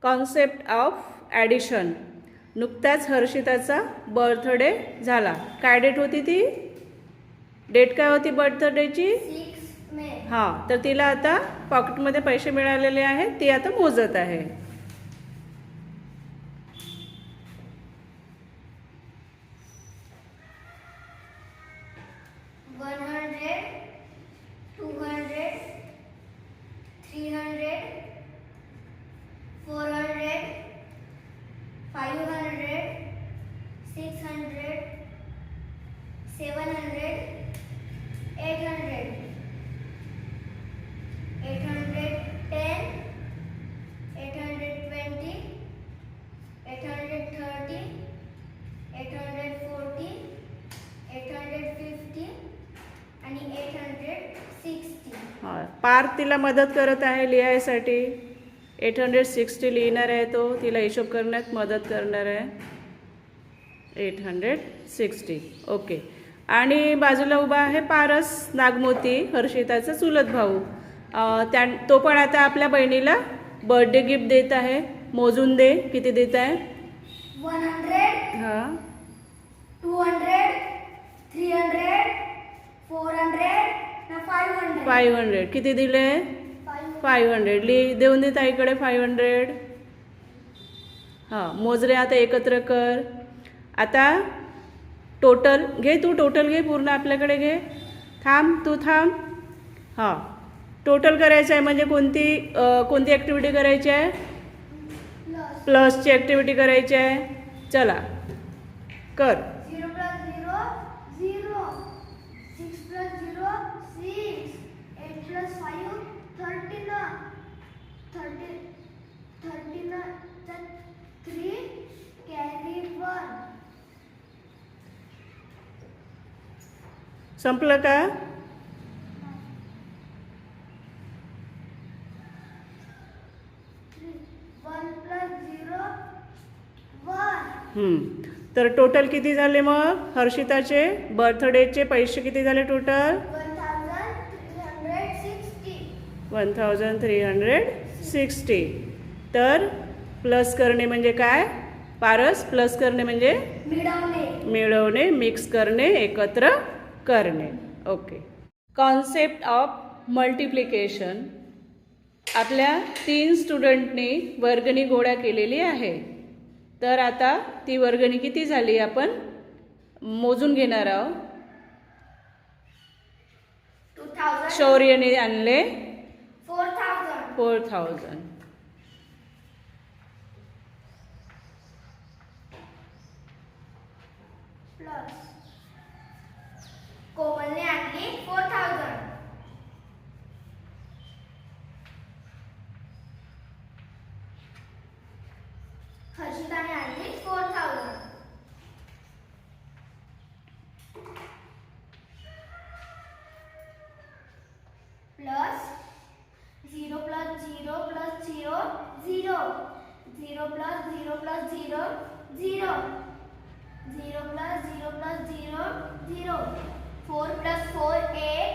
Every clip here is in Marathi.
Concept of addition. नुकताच हर्षिताचा बर्थडे झाला. काय डेट होती ती? डेट काय होती बर्थडेची? 6 मे. हां, तर तिला आता पॉकेटमध्ये पैसे मिळालेले आहेत, ती आता मोजत आहे. पार्थ तिला मदत करत आहे लिहायसाठी. 860 लिहिणार आहे तो, तिला हिशोब करण्यात मदत करणार आहे. 860. ओके. आणि बाजूला उभा आहे पारस नागमोती, हर्षिताचा चुलत भाऊ. तो पण आता आपल्या बहिणीला बर्थडे गिफ्ट देत आहे. मोजून दे किती देत आहे. 100. हां. 200. 300. 400. 500. किती दिले? 500. देऊन दे ताईकडे 500. हां, मोजरे आता एकत्र कर. आता टोटल घे, तू टोटल घे, पूर्ण आपल्याकडे घे. तू थांब. हां, टोटल करायचं आहे. म्हणजे कोणती ॲक्टिव्हिटी करायची आहे? प्लसची ॲक्टिव्हिटी करायची आहे. चला कर. 0 + 0 0. 6 + 0 6. 8 + 5 13. 13 3 कॅरी 1. संपलं का? 1 + 0 1. तर टोटल किती झाले मग हर्षिताचे बर्थडेचे पैसे किती झाले टोटल? 1360. तर प्लस करणे म्हणजे काय पारस? प्लस करणे म्हणजे मिळवणे, मिक्स करणे, एकत्र करणे. ओके. Concept of multiplication. आपल्या 3 स्टुडंटनी वर्गणी गोळा केलेली आहे. तर आता ती वर्गणी किती झाली आपण मोजून घेणार आहोत. 2000. शौर्यने आणले 4000. प्लस कोमलने आणली 4000. हर्षिताने आणली 4000. प्लस 0 + 0 + 0 0. 0 + 0 + 0 0. 0 + 0 + 0 0. 4 + 4 8.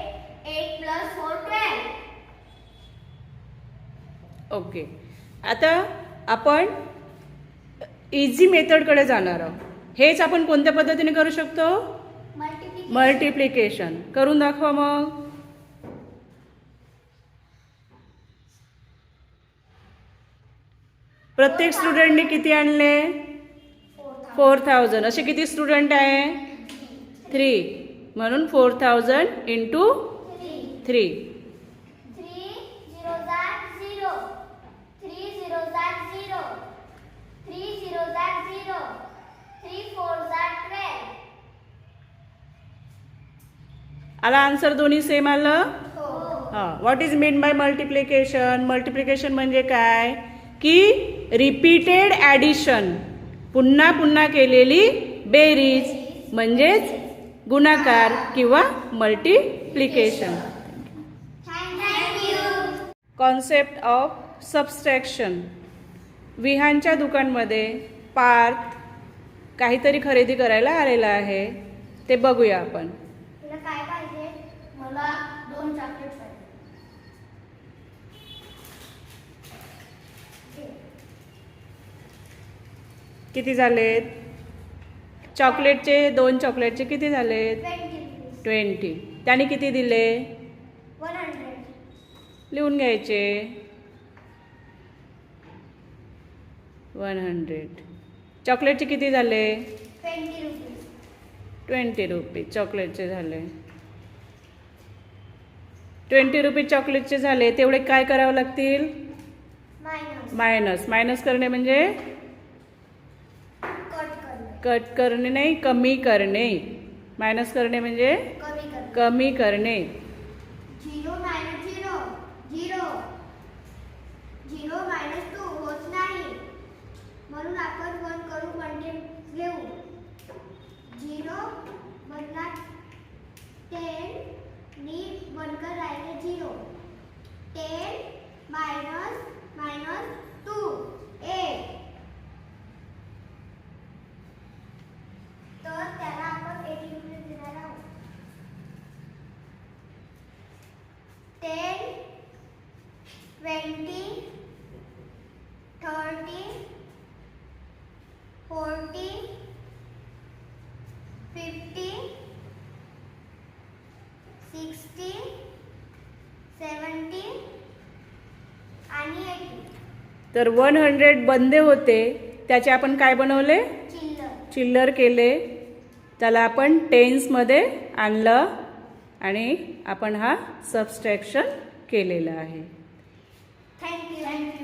8 + 4 12. ओके. आता आपण इझी मेथडकडे जाणार आहोत. हेच आपण कोणत्या पद्धतीने करू शकतो? मल्टिप्लिकेशन. करून दाखवा मग. प्रत्येक स्टुडंटने किती आणले? 4000. असे किती स्टुडंट आहे? 3. म्हणून 4000 × 3. 3 0 0. 3 0 0. 3 0 0. 3 4 12. आला आन्सर? दोन्ही सेम आलं? हो. हां. What is mean by multiplication? Multiplication म्हणजे काय की रिपीटेड ॲडिशन, पुन्हा पुन्हा केलेली बेरीज म्हणजेच गुणाकार किंवा मल्टिप्लिकेशन. Concept of subtraction. विहानच्या दुकानमध्ये पार्थ काहीतरी खरेदी करायला आलेला आहे. ते बघूया आपण. तुला काय पाहिजे? मला 2 चॉकलेट पाहिजे. 1 किती झालेत? चॉकलेटचे 2 चॉकलेटचे किती झालेत? 20 rupees. 20. त्याने किती दिले? 100. लिहून घ्यायचे. 100. चॉकलेटचे किती झाले? 20 rupees. 20 रुपीज चॉकलेटचे झाले. 20 रुपीज चॉकलेटचे झाले. तेवढे काय करावं लागतील? Minus. मायनस करणे म्हणजे Cut करणे. कट करणे नाही, कमी करणे. मायनस करणे म्हणजे कमी करणे. कमी करणे. 0 minus 0. 0. 0 minus 2 होत नाही. म्हणून आपण 1 करू म्हणजे घेऊ. 0 मधला 10 नी 1 कर राहिले 0. 10 minus 2 8. तर त्याला आपण 80 रुपये देणार आहोत. 10 20 30 40 50 60 70 आणि 80. तर 100 बंदे होते, त्याचे आपण काय बनवले? चिल्लर. चिल्लर केले. त्याला आपण टेन्समध्ये आणलं आणि आपण हा सबस्ट्रॅक्शन केलेला आहे. थँक्यू.